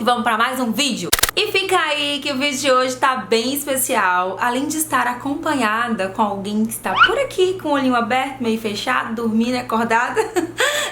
que vamos pra mais um vídeo. E fica aí que o vídeo de hoje tá bem especial. Além de estar acompanhada com alguém que está por aqui com o olhinho aberto, meio fechado, dormindo, acordada.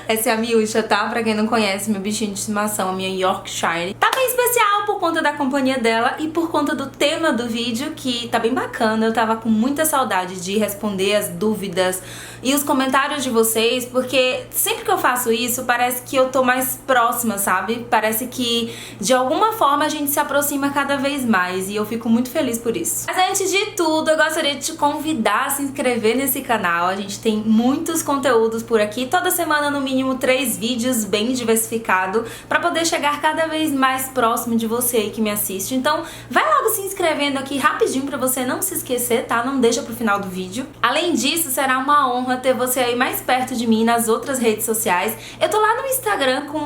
Essa é a Miúcha, tá? Pra quem não conhece, meu bichinho de estimação, a minha Yorkshire. Tá bem especial por conta da companhia dela e por conta do tema do vídeo, que tá bem bacana. Eu tava com muita saudade de responder as dúvidas e os comentários de vocês, porque sempre que eu faço isso, parece que eu tô mais próxima, sabe? Parece que, de alguma forma, a gente se aproxima cada vez mais e eu fico muito feliz por isso. Mas antes de tudo, eu gostaria de te convidar a se inscrever nesse canal. A gente tem muitos conteúdos por aqui, toda semana no mínimo 3 vídeos bem diversificado, pra poder chegar cada vez mais próximo de você aí que me assiste. Então, vai logo se inscrevendo aqui rapidinho pra você não se esquecer, tá? Não deixa pro final do vídeo. Além disso, será uma honra ter você aí mais perto de mim nas outras redes sociais. Eu tô lá no Instagram com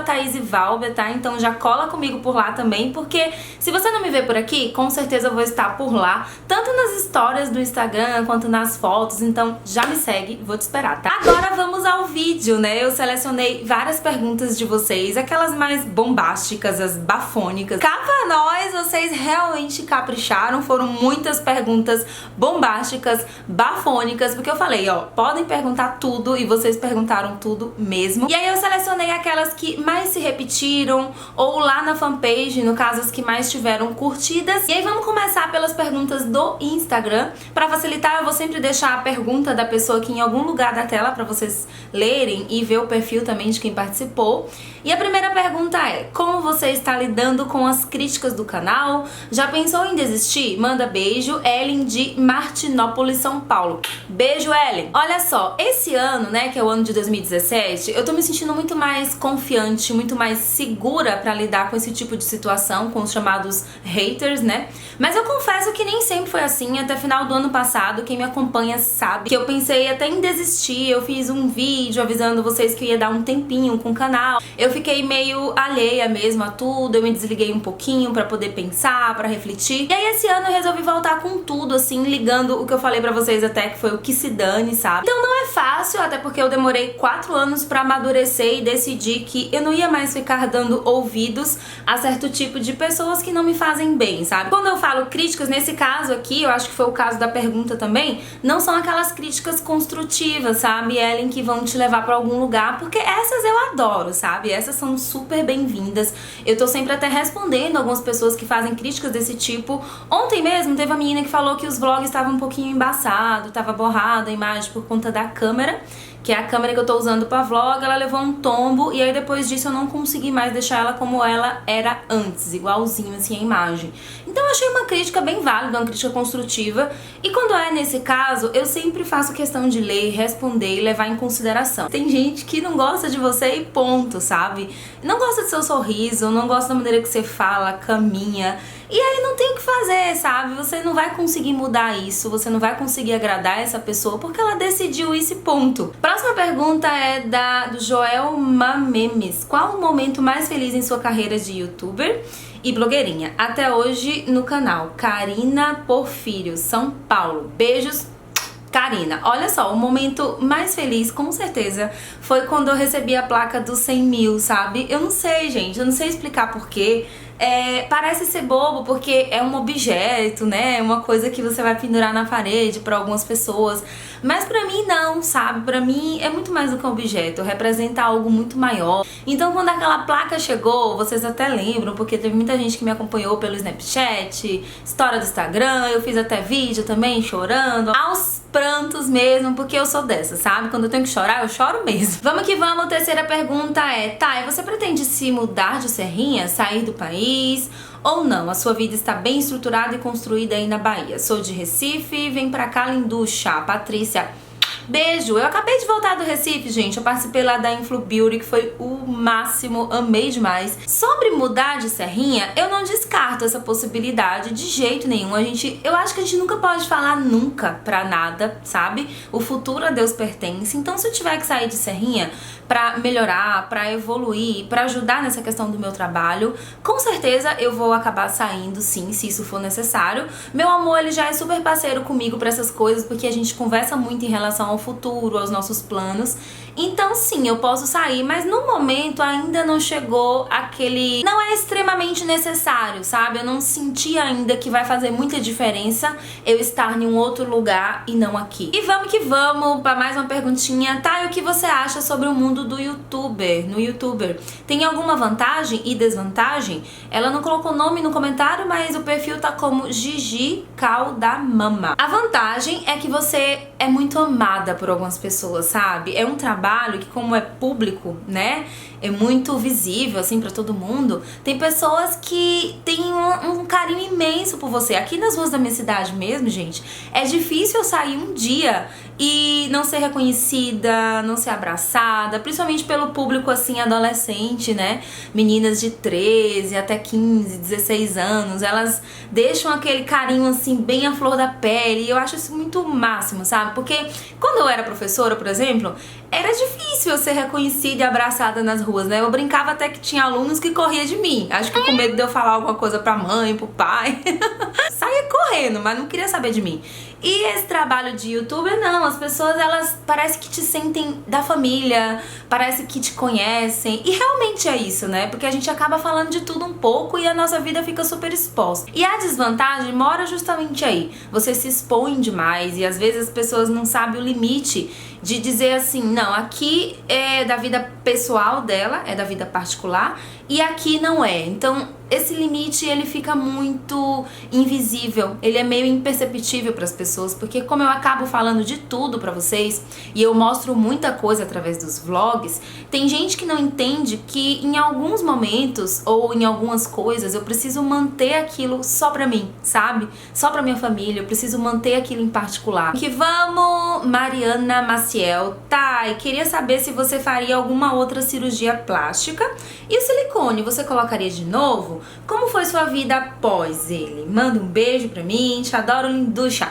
@ThaísValber, tá? Então já cola comigo por lá também, porque se você não me vê por aqui, com certeza eu vou estar por lá, tanto nas histórias do Instagram quanto nas fotos, então já me segue, vou te esperar, tá? Agora vamos ao vídeo, né? Eu selecionei várias perguntas de vocês, aquelas mais bombásticas, as bafônicas. Cá pra nós, vocês realmente capricharam, foram muitas perguntas bombásticas, bafônicas, porque eu falei, ó, podem perguntar tudo e vocês perguntaram tudo mesmo. E aí eu selecionei aquelas que mais se repetiram, ou lá na fanpage, no caso as que mais tiveram curtidas. E aí vamos começar pelas perguntas do Instagram. Pra facilitar, eu vou sempre deixar a pergunta da pessoa aqui em algum lugar da tela pra vocês lerem e ver o perfil também de quem participou. E a primeira pergunta é: como você está lidando com as críticas do canal? Já pensou em desistir? Manda beijo, Ellen de Martinópolis, São Paulo. Beijo, Ellen! Olha só, esse ano, né, que é o ano de 2017, eu tô me sentindo muito mais confiante, muito mais segura pra lidar com esse tipo de situação, com os chamados haters, né? Mas eu confesso que nem sempre foi assim. Até final do ano passado, quem me acompanha sabe que eu pensei até em desistir. Eu fiz um vídeo avisando vocês que eu ia dar um tempinho com o canal. Eu fiquei meio alheia mesmo a tudo, eu me desliguei um pouquinho pra poder pensar, pra refletir. E aí esse ano eu resolvi voltar com tudo, assim, ligando o que eu falei pra vocês até, que foi o que se dane, sabe? Então não é fácil, até porque eu demorei 4 anos pra amadurecer e decidir que eu não ia mais ficar dando ouvidos a certo tipo de pessoas que não me fazem bem, sabe? Quando eu falo críticas, nesse caso aqui, eu acho que foi o caso da pergunta também, não são aquelas críticas construtivas, sabe, Ellen, que vão te levar pra algum lugar, porque essas eu adoro, sabe? Essas são super bem-vindas. Eu tô sempre até respondendo algumas pessoas que fazem críticas desse tipo. Ontem mesmo teve uma menina que falou que os vlogs estavam um pouquinho embaçado, tava borrada a imagem por conta da câmera, que é a câmera que eu tô usando pra vlog. Ela levou um tombo e aí depois disso eu não consegui mais deixar ela como ela era antes, igualzinho assim a imagem. Então eu achei uma crítica bem válida, uma crítica construtiva. E quando é nesse caso, eu sempre faço questão de ler, responder e levar em consideração. Tem gente que não gosta de você e ponto, sabe? Não gosta do seu sorriso, não gosta da maneira que você fala, caminha. E aí não tem o que fazer, sabe? Você não vai conseguir mudar isso, você não vai conseguir agradar essa pessoa porque ela decidiu isso e ponto. Próxima pergunta é do Joel Mamemes. Qual o momento mais feliz em sua carreira de youtuber e blogueirinha? Até hoje no canal. Karina Porfírio, São Paulo. Beijos, Karina. Olha só, o momento mais feliz, com certeza, foi quando eu recebi a placa dos 100 mil, sabe? Eu não sei, gente, eu não sei explicar porquê. Parece ser bobo porque é um objeto, né? É uma coisa que você vai pendurar na parede pra algumas pessoas. Mas pra mim não, sabe? Pra mim é muito mais do que um objeto, representa algo muito maior. Então quando aquela placa chegou, vocês até lembram, porque teve muita gente que me acompanhou pelo Snapchat, história do Instagram, eu fiz até vídeo também chorando, aos prantos mesmo, porque eu sou dessa, sabe? Quando eu tenho que chorar, eu choro mesmo. Vamos que vamos, a terceira pergunta é: tá, e você pretende se mudar de Serrinha, sair do país ou não? A sua vida está bem estruturada e construída aí na Bahia. Sou de Recife, vem pra cá, linducha. Patrícia, beijo! Eu acabei de voltar do Recife, gente. Eu participei lá da Influ Beauty, que foi o máximo, amei demais. Sobre mudar de Serrinha, eu não descarto essa possibilidade de jeito nenhum. Eu acho que a gente nunca pode falar nunca pra nada, sabe? O futuro a Deus pertence. Então, se eu tiver que sair de Serrinha pra melhorar, pra evoluir, pra ajudar nessa questão do meu trabalho, com certeza eu vou acabar saindo, sim, se isso for necessário. Meu amor, ele já é super parceiro comigo pra essas coisas, porque a gente conversa muito em relação ao futuro, aos nossos planos. Então sim, eu posso sair, mas no momento ainda não chegou aquele... Não é extremamente necessário, sabe? Eu não senti ainda que vai fazer muita diferença eu estar em um outro lugar e não aqui. E vamos que vamos para mais uma perguntinha. Tá, e o que você acha sobre o mundo do youtuber? No youtuber, tem alguma vantagem e desvantagem? Ela não colocou nome no comentário, mas o perfil tá como Gigi Caldamama. A vantagem é que você é muito amada por algumas pessoas, sabe? É um trabalho que, como é público, né, é muito visível, assim, pra todo mundo. Tem pessoas que têm um carinho imenso por você. Aqui nas ruas da minha cidade mesmo, gente, é difícil eu sair um dia e não ser reconhecida, não ser abraçada, principalmente pelo público, assim, adolescente, né? Meninas de 13 até 15, 16 anos, elas deixam aquele carinho, assim, bem à flor da pele, e eu acho isso muito máximo, sabe? Porque quando eu era professora, por exemplo, era difícil eu ser reconhecida e abraçada nas ruas, né? Eu brincava até que tinha alunos que corriam de mim. Acho que com medo de eu falar alguma coisa pra mãe, pro pai. Saía correndo, mas não queria saber de mim. E esse trabalho de youtuber, não, as pessoas, elas parece que te sentem da família, parece que te conhecem, e realmente é isso, né? Porque a gente acaba falando de tudo um pouco e a nossa vida fica super exposta. E a desvantagem mora justamente aí, você se expõe demais e às vezes as pessoas não sabem o limite de dizer assim, não, aqui é da vida pessoal dela, é da vida particular, e aqui não é. Então esse limite, ele fica muito invisível, ele é meio imperceptível para as pessoas, porque como eu acabo falando de tudo para vocês e eu mostro muita coisa através dos vlogs, tem gente que não entende que em alguns momentos ou em algumas coisas eu preciso manter aquilo só pra mim, sabe? Só pra minha família, eu preciso manter aquilo em particular. Que vamos, Mariana Maciel. Tá, e queria saber se você faria alguma outra cirurgia plástica. E o silicone, você colocaria de novo? Como foi sua vida após ele? Manda um beijo pra mim, te adoro, linducha.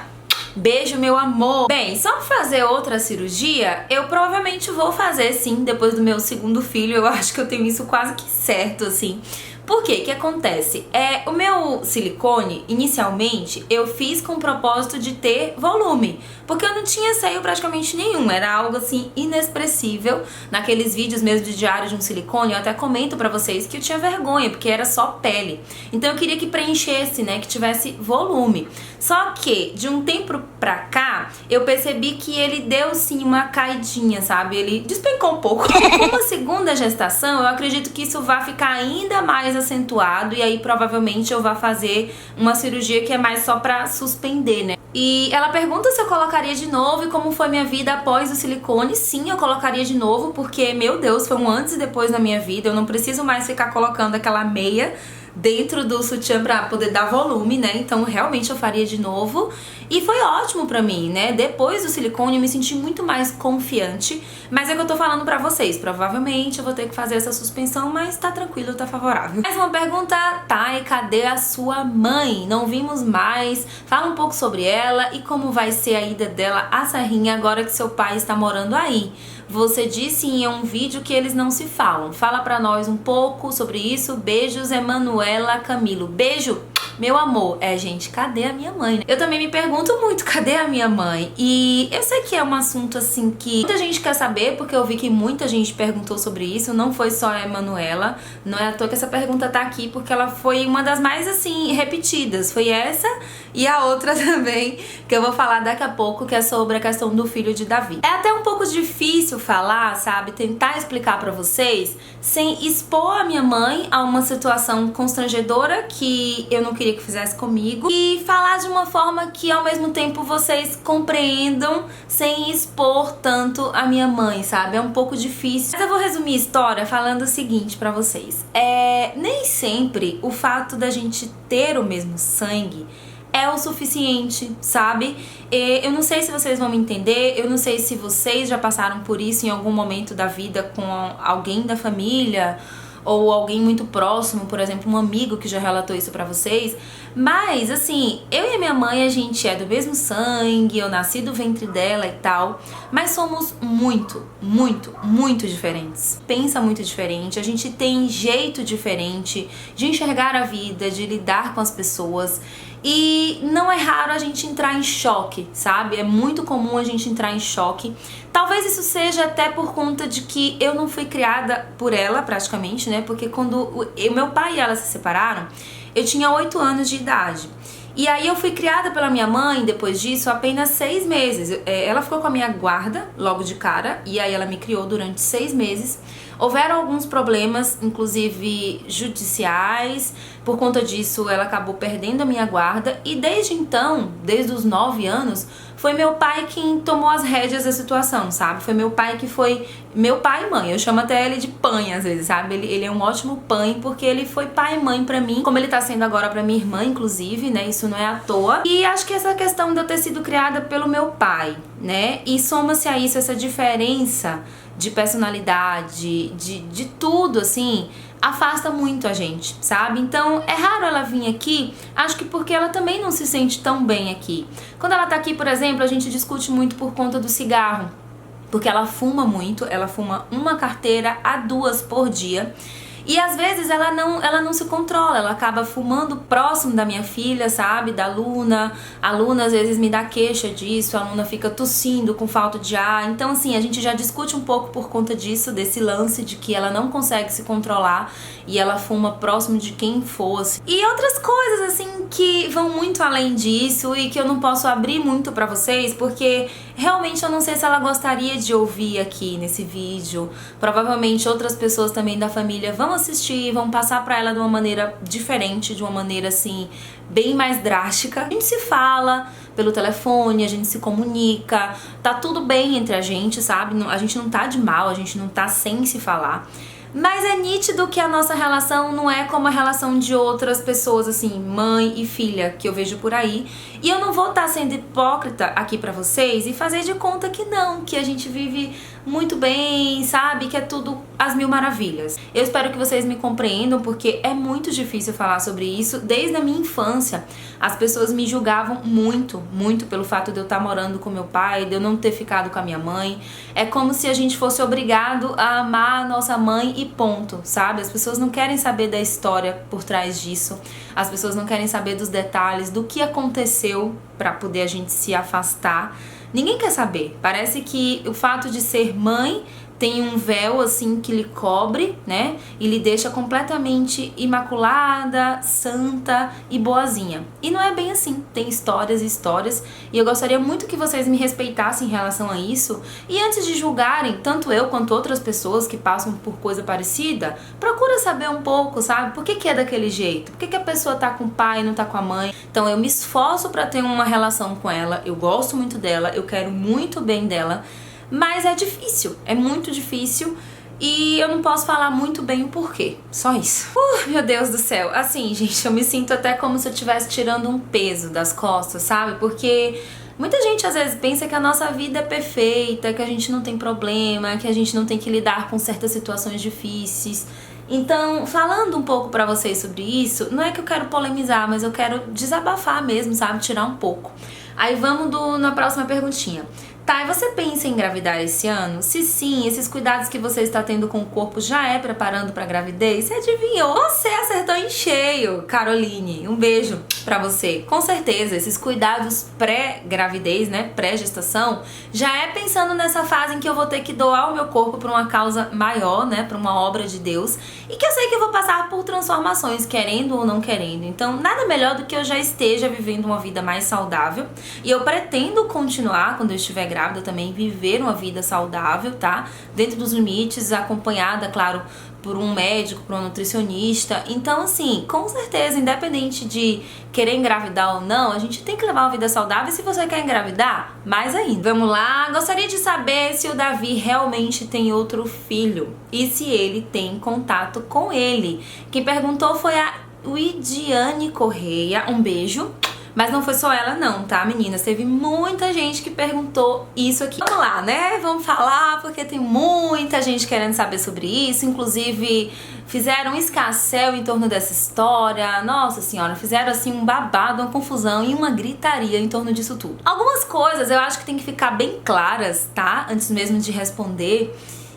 Beijo, meu amor. Bem, só fazer outra cirurgia, eu provavelmente vou fazer sim, depois do meu segundo filho. Eu acho que eu tenho isso quase que certo, assim. Por quê? O que acontece? O meu silicone, inicialmente, eu fiz com o propósito de ter volume, porque eu não tinha seio praticamente nenhum, era algo assim inexpressível. Naqueles vídeos mesmo de diário de um silicone, eu até comento pra vocês que eu tinha vergonha, porque era só pele. Então eu queria que preenchesse, né, que tivesse volume. Só que, de um tempo pra cá, eu percebi que ele deu sim uma caidinha, sabe? Ele despencou um pouco. Com a segunda gestação, eu acredito que isso vai ficar ainda mais acentuado, e aí provavelmente eu vou fazer uma cirurgia que é mais só pra suspender, né? E ela pergunta se eu colocaria de novo e como foi minha vida após o silicone. Sim, eu colocaria de novo, porque, meu Deus, foi um antes e depois na minha vida. Eu não preciso mais ficar colocando aquela meia dentro do sutiã pra poder dar volume, né? Então realmente eu faria de novo. E foi ótimo pra mim, né? Depois do silicone eu me senti muito mais confiante. Mas é o que eu tô falando pra vocês. Provavelmente eu vou ter que fazer essa suspensão, mas tá tranquilo, tá favorável. Mais uma pergunta, Thay, cadê a sua mãe? Não vimos mais. Fala um pouco sobre ela e como vai ser a ida dela à Serrinha agora que seu pai está morando aí. Você disse em um vídeo que eles não se falam. Fala pra nós um pouco sobre isso. Beijos, Emanuela Camilo. Beijo, meu amor. Gente, cadê a minha mãe? Eu também me pergunto muito, cadê a minha mãe? E eu sei que é um assunto assim que muita gente quer saber, porque eu vi que muita gente perguntou sobre isso. Não foi só a Emanuela. Não é à toa que essa pergunta tá aqui, porque ela foi uma das mais assim repetidas. Foi essa e a outra também, que eu vou falar daqui a pouco, que é sobre a questão do filho de Davi. É até um pouco difícil falar, sabe, tentar explicar pra vocês sem expor a minha mãe a uma situação constrangedora que eu não queria que fizesse comigo, e falar de uma forma que ao mesmo tempo vocês compreendam sem expor tanto a minha mãe, sabe? É um pouco difícil. Mas eu vou resumir a história falando o seguinte pra vocês. Nem sempre o fato da gente ter o mesmo sangue é o suficiente, sabe? Eu não sei se vocês vão me entender, eu não sei se vocês já passaram por isso em algum momento da vida com alguém da família ou alguém muito próximo, por exemplo, um amigo que já relatou isso pra vocês. Mas, assim, eu e a minha mãe, a gente é do mesmo sangue, eu nasci do ventre dela e tal, mas somos muito, muito, muito diferentes. Pensa muito diferente, a gente tem jeito diferente de enxergar a vida, de lidar com as pessoas. E não é raro a gente entrar em choque, sabe? É muito comum a gente entrar em choque. Talvez isso seja até por conta de que eu não fui criada por ela, praticamente, né? Porque quando o meu pai e ela se separaram, eu tinha 8 anos de idade. E aí eu fui criada pela minha mãe, depois disso, apenas 6 meses. Ela ficou com a minha guarda logo de cara, e aí ela me criou durante 6 meses. Houveram alguns problemas, inclusive judiciais. Por conta disso, ela acabou perdendo a minha guarda. E desde então, desde os 9 anos, foi meu pai quem tomou as rédeas da situação, sabe? Foi meu pai que foi... Meu pai e mãe. Eu chamo até ele de pai, às vezes, sabe? Ele é um ótimo pai, porque ele foi pai e mãe pra mim. Como ele tá sendo agora pra minha irmã, inclusive, né? Isso não é à toa. E acho que essa questão de eu ter sido criada pelo meu pai, né? E soma-se a isso essa diferença de personalidade, de tudo, assim, afasta muito a gente, sabe? Então é raro ela vir aqui, acho que porque ela também não se sente tão bem aqui. Quando ela tá aqui, por exemplo, a gente discute muito por conta do cigarro, porque ela fuma muito, ela fuma uma carteira a 2 por dia. E às vezes ela não se controla, ela acaba fumando próximo da minha filha, sabe? Da Luna. A Luna às vezes me dá queixa disso, a Luna fica tossindo com falta de ar. Então assim, a gente já discute um pouco por conta disso, desse lance de que ela não consegue se controlar e ela fuma próximo de quem fosse. E outras coisas assim que vão muito além disso e que eu não posso abrir muito pra vocês, porque realmente eu não sei se ela gostaria de ouvir aqui nesse vídeo. Provavelmente outras pessoas também da família vão assistir, vão passar pra ela de uma maneira diferente, de uma maneira assim, bem mais drástica. A gente se fala pelo telefone, a gente se comunica, tá tudo bem entre a gente, sabe? A gente não tá de mal, a gente não tá sem se falar. Mas é nítido que a nossa relação não é como a relação de outras pessoas, assim, mãe e filha, que eu vejo por aí. E eu não vou estar sendo hipócrita aqui pra vocês e fazer de conta que não, que a gente vive muito bem, sabe? Que é tudo às mil maravilhas. Eu espero que vocês me compreendam, porque é muito difícil falar sobre isso. Desde a minha infância, as pessoas me julgavam muito, muito pelo fato de eu estar morando com meu pai, de eu não ter ficado com a minha mãe. É como se a gente fosse obrigado a amar a nossa mãe e ponto, sabe? As pessoas não querem saber da história por trás disso. As pessoas não querem saber dos detalhes, do que aconteceu pra poder a gente se afastar. Ninguém quer saber. Parece que o fato de ser mãe tem um véu assim que lhe cobre, né? E lhe deixa completamente imaculada, santa e boazinha. E não é bem assim. Tem histórias e histórias. E eu gostaria muito que vocês me respeitassem em relação a isso. E antes de julgarem, tanto eu quanto outras pessoas que passam por coisa parecida, procura saber um pouco, sabe? Por que é daquele jeito? Por que a pessoa tá com o pai e não tá com a mãe? Então eu me esforço pra ter uma relação com ela. Eu gosto muito dela. Eu quero muito bem dela. Mas é difícil, é muito difícil e eu não posso falar muito bem o porquê, só isso. Meu Deus do céu, assim, gente, eu me sinto até como se eu estivesse tirando um peso das costas, sabe? Porque muita gente às vezes pensa que a nossa vida é perfeita, que a gente não tem problema, que a gente não tem que lidar com certas situações difíceis. Então, falando um pouco pra vocês sobre isso, não é que eu quero polemizar, mas eu quero desabafar mesmo, sabe? Tirar um pouco. Aí vamos na próxima perguntinha. Tá, e você pensa em engravidar esse ano? Se sim, esses cuidados que você está tendo com o corpo já é preparando pra gravidez? Você adivinhou? Você acertou em cheio, Caroline. Um beijo pra você. Com certeza, esses cuidados pré-gravidez, né, pré-gestação, já é pensando nessa fase em que eu vou ter que doar o meu corpo pra uma causa maior, né, pra uma obra de Deus, e que eu sei que eu vou passar por transformações, querendo ou não querendo. Então, nada melhor do que eu já esteja vivendo uma vida mais saudável, e eu pretendo continuar, quando eu estiver grávida também, viver uma vida saudável, tá? Dentro dos limites, acompanhada, claro, por um médico, por um nutricionista. Então, assim, com certeza, independente de querer engravidar ou não, a gente tem que levar uma vida saudável. E se você quer engravidar, mais ainda. Vamos lá, gostaria de saber se o Davi realmente tem outro filho e se ele tem contato com ele. Quem perguntou foi a Widiane Correia. Um beijo. Mas não foi só ela não, tá, meninas? Teve muita gente que perguntou isso aqui. Vamos lá, né? Vamos falar, porque tem muita gente querendo saber sobre isso. Inclusive, fizeram um escarcéu em torno dessa história. Nossa senhora, fizeram assim um babado, uma confusão e uma gritaria em torno disso tudo. Algumas coisas eu acho que tem que ficar bem claras, tá? Antes mesmo de responder.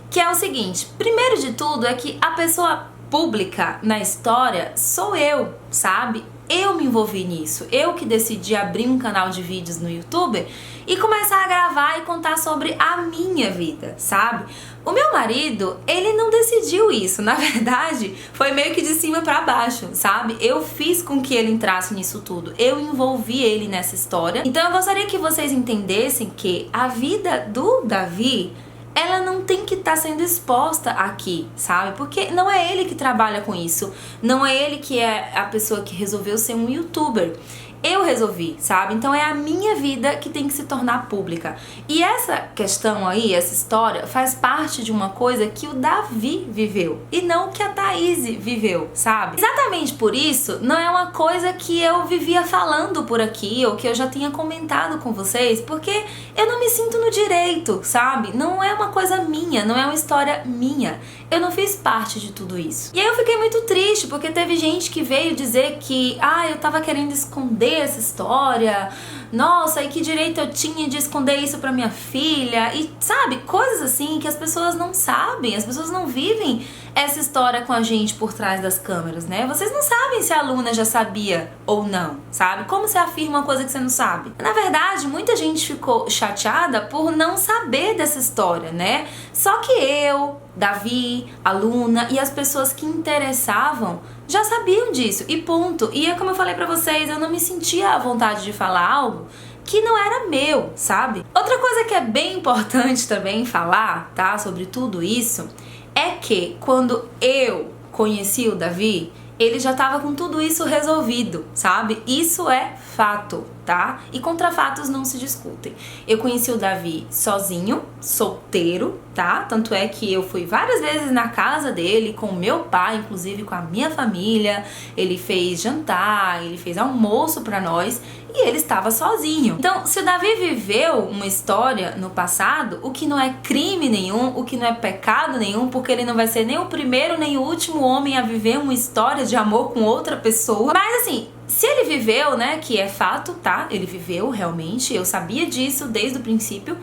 Que é o seguinte, primeiro de tudo é que a pessoa pública na história sou eu, sabe? eu me envolvi nisso. Eu que decidi abrir um canal de vídeos no YouTube e começar a gravar e contar sobre a minha vida, sabe? O meu marido, ele não decidiu isso, na verdade, foi meio que de cima pra baixo, sabe? Eu fiz com que ele entrasse nisso tudo, eu envolvi ele nessa história. Então eu gostaria que vocês entendessem que a vida do Davi, ela não tem que estar sendo exposta aqui, sabe? Porque não é ele que trabalha com isso, não é ele que é a pessoa que resolveu ser um youtuber. Eu resolvi, sabe? Então é a minha vida que tem que se tornar pública. E essa questão aí, essa história, faz parte de uma coisa que o Davi viveu e não que a Thaís viveu, sabe? Exatamente por isso, não é uma coisa que eu vivia falando por aqui ou que eu já tinha comentado com vocês, porque eu não me sinto no direito, sabe? Não é uma coisa minha, não é uma história minha. Eu não fiz parte de tudo isso. E aí eu fiquei muito triste, porque teve gente que veio dizer que, eu tava querendo esconder essa história, nossa, e que direito eu tinha de esconder isso pra minha filha, e sabe, coisas assim que as pessoas não sabem, as pessoas não vivem essa história com a gente por trás das câmeras, né? Vocês não sabem se a Luna já sabia ou não, sabe? Como você afirma uma coisa que você não sabe? Na verdade, muita gente ficou chateada por não saber dessa história, né? Só que eu, Davi, a Luna e as pessoas que interessavam já sabiam disso, e ponto. E é como eu falei pra vocês, eu não me sentia à vontade de falar algo que não era meu, sabe? Outra coisa que é bem importante também falar, tá, sobre tudo isso, é que quando eu conheci o Davi, ele já tava com tudo isso resolvido, sabe? Isso é fato, tá? E contra fatos não se discutem. Eu conheci o Davi sozinho, solteiro, tá? Tanto é que eu fui várias vezes na casa dele, com o meu pai, inclusive com a minha família. Ele fez jantar, ele fez almoço pra nós e ele estava sozinho. Então, se o Davi viveu uma história no passado, o que não é crime nenhum, o que não é pecado nenhum, porque ele não vai ser nem o primeiro nem o último homem a viver uma história de amor com outra pessoa. Mas assim, se ele viveu, né, que é fato, tá? Ele viveu realmente, eu sabia disso desde o princípio.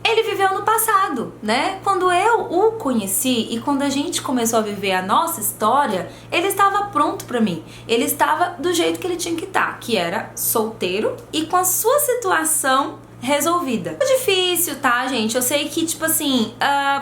Ele viveu no passado, né? Quando eu o conheci e quando a gente começou a viver a nossa história, ele estava pronto pra mim. Ele estava do jeito que ele tinha que estar, que era solteiro e com a sua situação resolvida. É difícil, tá, gente? Eu sei que, tipo assim,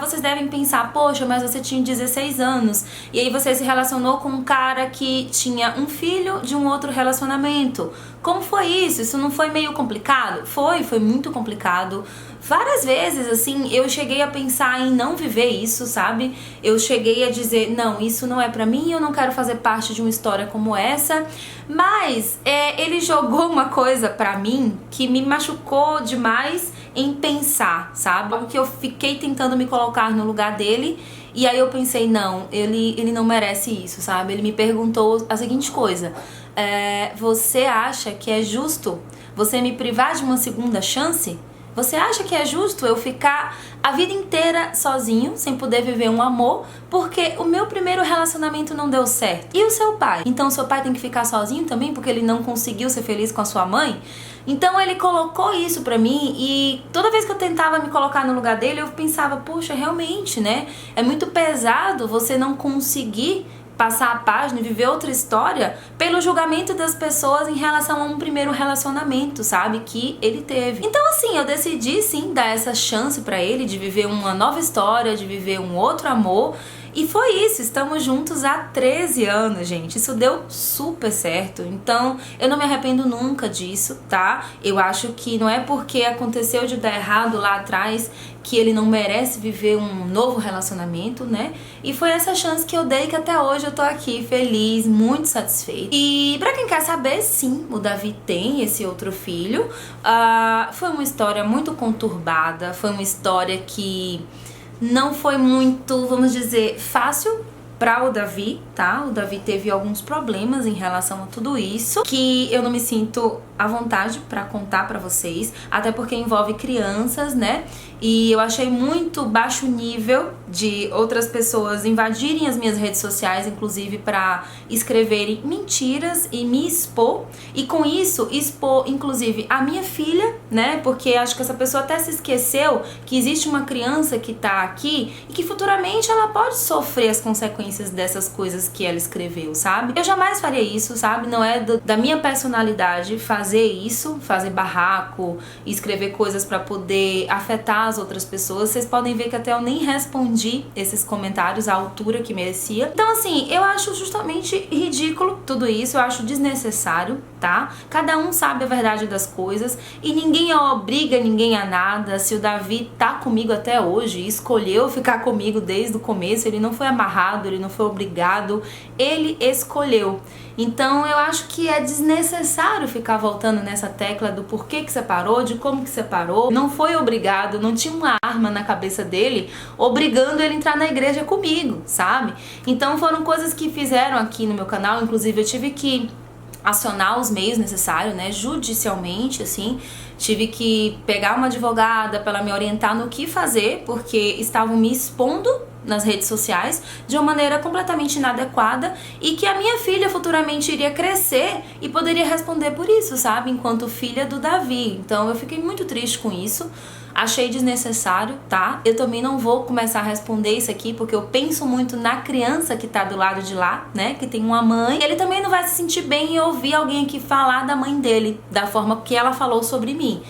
vocês devem pensar, poxa, mas você tinha 16 anos e aí você se relacionou com um cara que tinha um filho de um outro relacionamento. Como foi isso? Isso não foi meio complicado? Foi muito complicado. Várias vezes, assim, eu cheguei a pensar em não viver isso, sabe? Eu cheguei a dizer, não, isso não é pra mim, eu não quero fazer parte de uma história como essa. Mas ele jogou uma coisa pra mim que me machucou demais em pensar, sabe? Porque eu fiquei tentando me colocar no lugar dele e aí eu pensei, não, ele não merece isso, sabe? Ele me perguntou a seguinte coisa, você acha que é justo você me privar de uma segunda chance? Você acha que é justo eu ficar a vida inteira sozinho, sem poder viver um amor, porque o meu primeiro relacionamento não deu certo? E o seu pai? Então o seu pai tem que ficar sozinho também porque ele não conseguiu ser feliz com a sua mãe? Então ele colocou isso pra mim e toda vez que eu tentava me colocar no lugar dele, eu pensava, poxa, realmente, né? É muito pesado você não conseguir passar a página e viver outra história pelo julgamento das pessoas em relação a um primeiro relacionamento, sabe, que ele teve. Então assim, eu decidi sim dar essa chance pra ele de viver uma nova história, de viver um outro amor. E foi isso, estamos juntos há 13 anos, gente. Isso deu super certo. Então, eu não me arrependo nunca disso, tá? Eu acho que não é porque aconteceu de dar errado lá atrás que ele não merece viver um novo relacionamento, né? E foi essa chance que eu dei que até hoje eu tô aqui feliz, muito satisfeita. E pra quem quer saber, sim, o Davi tem esse outro filho. Foi uma história muito conturbada, foi uma história que não foi muito, vamos dizer, fácil para o Davi, tá? O Davi teve alguns problemas em relação a tudo isso, que eu não me sinto à vontade para contar para vocês, até porque envolve crianças, né? E eu achei muito baixo nível de outras pessoas invadirem as minhas redes sociais, inclusive para escreverem mentiras e me expor, e com isso expor inclusive a minha filha, né? Porque acho que essa pessoa até se esqueceu que existe uma criança que tá aqui e que futuramente ela pode sofrer as consequências consequências dessas coisas que ela escreveu, sabe? Eu jamais faria isso, sabe? Não é da minha personalidade fazer isso, fazer barraco, escrever coisas pra poder afetar as outras pessoas. Vocês podem ver que até eu nem respondi esses comentários à altura que merecia. Então assim, eu acho justamente ridículo tudo isso, eu acho desnecessário, tá? Cada um sabe a verdade das coisas e ninguém obriga ninguém a nada. Se o Davi tá comigo até hoje, escolheu ficar comigo desde o começo, ele não foi amarrado, ele não foi obrigado, ele escolheu. Então eu acho que é desnecessário ficar voltando nessa tecla do porquê que separou, de como que separou. Não foi obrigado, não tinha uma arma na cabeça dele obrigando ele a entrar na igreja comigo, sabe? Então foram coisas que fizeram aqui no meu canal, inclusive eu tive que acionar os meios necessários, né, judicialmente, assim, tive que pegar uma advogada para ela me orientar no que fazer, porque estavam me expondo nas redes sociais de uma maneira completamente inadequada e que a minha filha futuramente iria crescer e poderia responder por isso, sabe, enquanto filha do Davi. Então eu fiquei muito triste com isso. Achei desnecessário, tá? Eu também não vou começar a responder isso aqui porque eu penso muito na criança que tá do lado de lá, né? Que tem uma mãe. Ele também não vai se sentir bem em ouvir alguém aqui falar da mãe dele, da forma que ela falou sobre mim.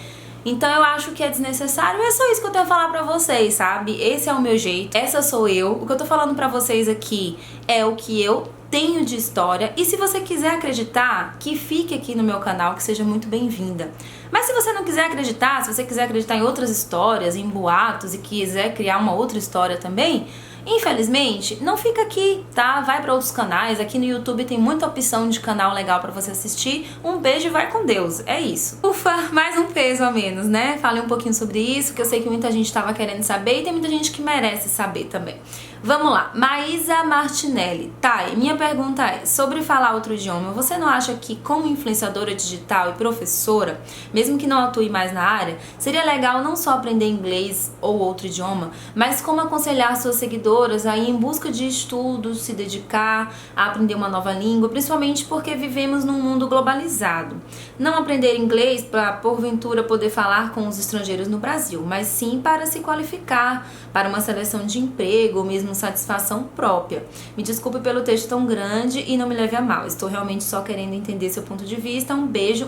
Então eu acho que é desnecessário e é só isso que eu tenho a falar pra vocês, sabe? Esse é o meu jeito, essa sou eu. O que eu tô falando pra vocês aqui é o que eu tenho de história. E se você quiser acreditar, que fique aqui no meu canal, que seja muito bem-vinda. Mas se você não quiser acreditar, se você quiser acreditar em outras histórias, em boatos e quiser criar uma outra história também, infelizmente, não fica aqui, tá? Vai pra outros canais. Aqui no YouTube tem muita opção de canal legal pra você assistir. Um beijo e vai com Deus. É isso. Ufa, mais um peso a menos, né? Falei um pouquinho sobre isso, que eu sei que muita gente tava querendo saber e tem muita gente que merece saber também. Vamos lá, Maísa Martinelli. Tá, e minha pergunta é, sobre falar outro idioma, você não acha que como influenciadora digital e professora, mesmo que não atue mais na área, seria legal não só aprender inglês ou outro idioma, mas como aconselhar suas seguidoras a ir em busca de estudos, se dedicar a aprender uma nova língua, principalmente porque vivemos num mundo globalizado. Não aprender inglês para, porventura, poder falar com os estrangeiros no Brasil, mas sim para se qualificar para uma seleção de emprego ou mesmo satisfação própria. Me desculpe pelo texto tão grande e não me leve a mal. Estou realmente só querendo entender seu ponto de vista. Um beijo,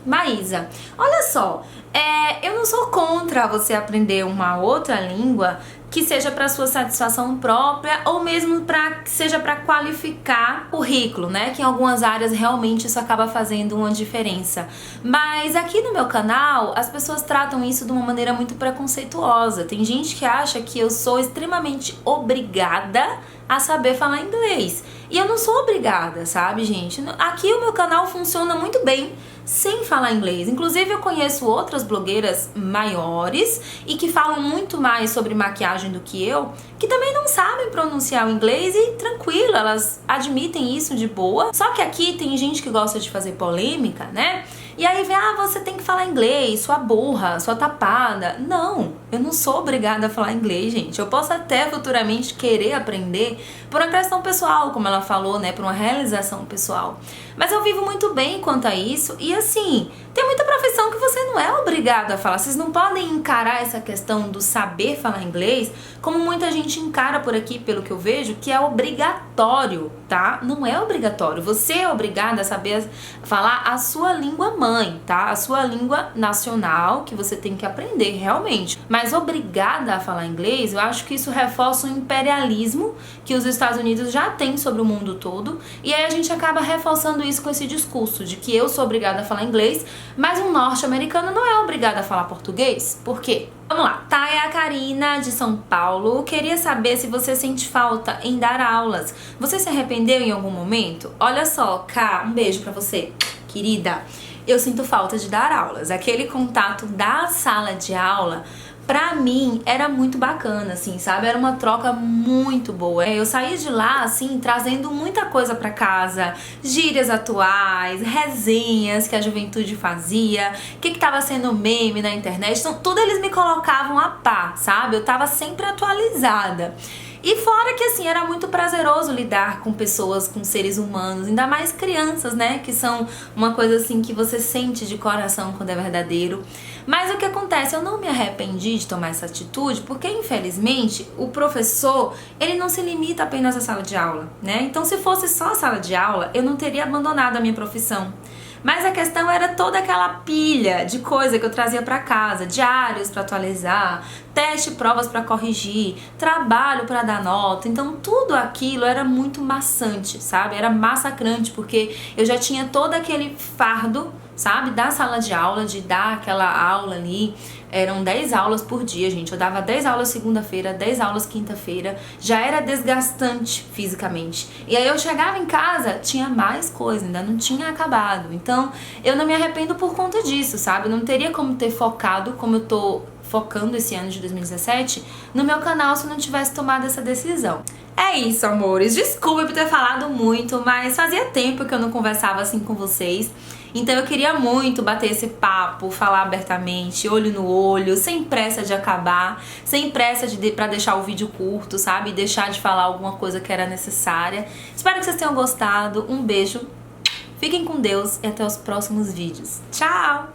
Maísa. Olha só, eu não sou contra você aprender uma outra língua que seja para sua satisfação própria ou mesmo que seja para qualificar o currículo, né? Que em algumas áreas realmente isso acaba fazendo uma diferença. Mas aqui no meu canal, as pessoas tratam isso de uma maneira muito preconceituosa. Tem gente que acha que eu sou extremamente obrigada a saber falar inglês. E eu não sou obrigada, sabe, gente? Aqui o meu canal funciona muito bem sem falar inglês. Inclusive eu conheço outras blogueiras maiores e que falam muito mais sobre maquiagem do que eu, que também não sabem pronunciar o inglês e tranquilo, elas admitem isso de boa. Só que aqui tem gente que gosta de fazer polêmica, né? E aí vem, você tem que falar inglês, sua burra, sua tapada. Não, eu não sou obrigada a falar inglês, gente. Eu posso até futuramente querer aprender por uma questão pessoal, como ela falou, né? Por uma realização pessoal. Mas eu vivo muito bem quanto a isso e assim, tem muita profissão que você não é obrigado a falar. Vocês não podem encarar essa questão do saber falar inglês como muita gente encara por aqui, pelo que eu vejo, que é obrigatório, tá? Não é obrigatório. Você é obrigado a saber falar a sua língua mãe, tá? A sua língua nacional, que você tem que aprender realmente. Mas obrigada a falar inglês, eu acho que isso reforça o imperialismo que os Estados Unidos já têm sobre o mundo todo. E aí a gente acaba reforçando isso com esse discurso de que eu sou obrigada a falar inglês, mas um norte-americano não é obrigado a falar português. Por quê? Vamos lá. Taya Karina, de São Paulo, queria saber se você sente falta em dar aulas. Você se arrependeu em algum momento? Olha só, Ká, um beijo pra você, querida. Eu sinto falta de dar aulas. Aquele contato da sala de aula, pra mim, era muito bacana, assim, sabe? Era uma troca muito boa. Eu saía de lá, assim, trazendo muita coisa pra casa. Gírias atuais, resenhas que a juventude fazia, o que tava sendo meme na internet. Então, tudo eles me colocavam a par, sabe? Eu tava sempre atualizada. E fora que assim, era muito prazeroso lidar com pessoas, com seres humanos, ainda mais crianças, né? Que são uma coisa assim que você sente de coração quando é verdadeiro. Mas o que acontece? Eu não me arrependi de tomar essa atitude, porque infelizmente o professor, ele não se limita apenas à sala de aula, né? Então se fosse só a sala de aula, eu não teria abandonado a minha profissão. Mas a questão era toda aquela pilha de coisa que eu trazia para casa, diários para atualizar, teste, provas para corrigir, trabalho para dar nota. Então tudo aquilo era muito maçante, sabe? Era massacrante, porque eu já tinha todo aquele fardo, sabe, da sala de aula, de dar aquela aula ali. Eram 10 aulas por dia, gente. Eu dava 10 aulas segunda-feira, 10 aulas quinta-feira. Já era desgastante fisicamente. E aí eu chegava em casa, tinha mais coisa, ainda não tinha acabado. Então, eu não me arrependo por conta disso, sabe? Eu não teria como ter focado, como eu tô focando esse ano de 2017, no meu canal se eu não tivesse tomado essa decisão. É isso, amores. Desculpa por ter falado muito, mas fazia tempo que eu não conversava assim com vocês. Então eu queria muito bater esse papo, falar abertamente, olho no olho, sem pressa de acabar, sem pressa pra deixar o vídeo curto, sabe? Deixar de falar alguma coisa que era necessária. Espero que vocês tenham gostado. Um beijo, fiquem com Deus e até os próximos vídeos. Tchau!